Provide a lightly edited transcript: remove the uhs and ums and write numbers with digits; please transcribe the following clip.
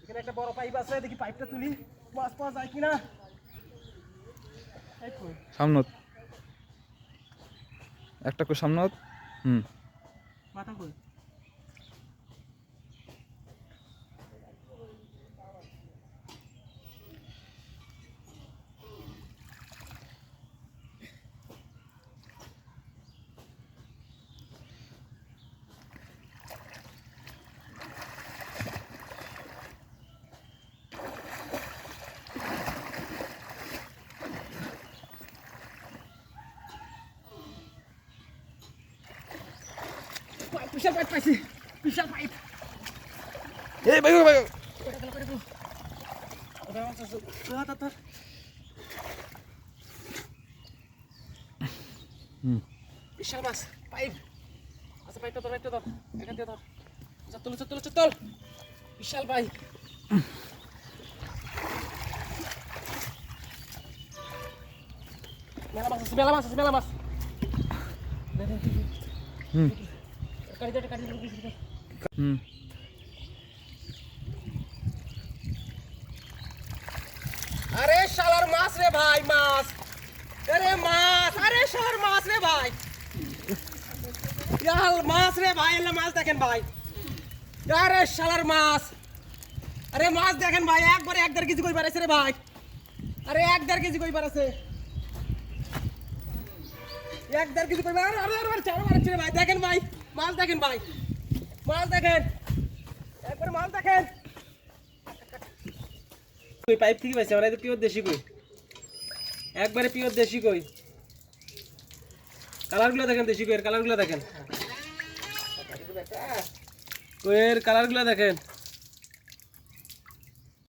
এখানে একটা বড় পাইপ আছে, দেখি পাইপটা তুলি, মাছ পাওয়া যায় কিনা। সামনত একটা করে সামনত। মাথা কই? বিশাল পাইপ পাইছি, বিশাল পাইপ। এই ভাই ভাই বিশাল মাছ পাইপ। আচ্ছা পাইপটা ধর, পাইপটা ধর, এখান দিয়ে ধর। চল চল চল চল, বিশাল পাইপ। মেলা মাছ আছে, মেলা মাছ আছে, মেলা মাছ। কাটি দে, কাটি দে। আরে শালার মাছ রে ভাই, মাছ। আরে মাছ, আরে শালার মাছ রে ভাই। ইয়াল মাছ রে ভাই, এলা মাছ দেখেন ভাই। আরে শালার মাছ। আরে মাছ দেখেন ভাই, একবারে 1.5 কেজি কই পারেছে রে ভাই। আরে 1.5 কেজি কই পারেছে। 1.5 কেজি কই পারে। আরে আরে চার মারছে রে ভাই, দেখেন ভাই। মাছ দেখেন ভাই, মাছ দেখেন, একবারে মাছ দেখেন। কই পাইপ থেকে পাইছে, আমরা তো পিওর দেশি কই, একবারে পিওর দেশি কই। কালারগুলো দেখেন, দেশি কইয়ের কালারগুলো দেখেন, কইয়ের কালারগুলো দেখেন।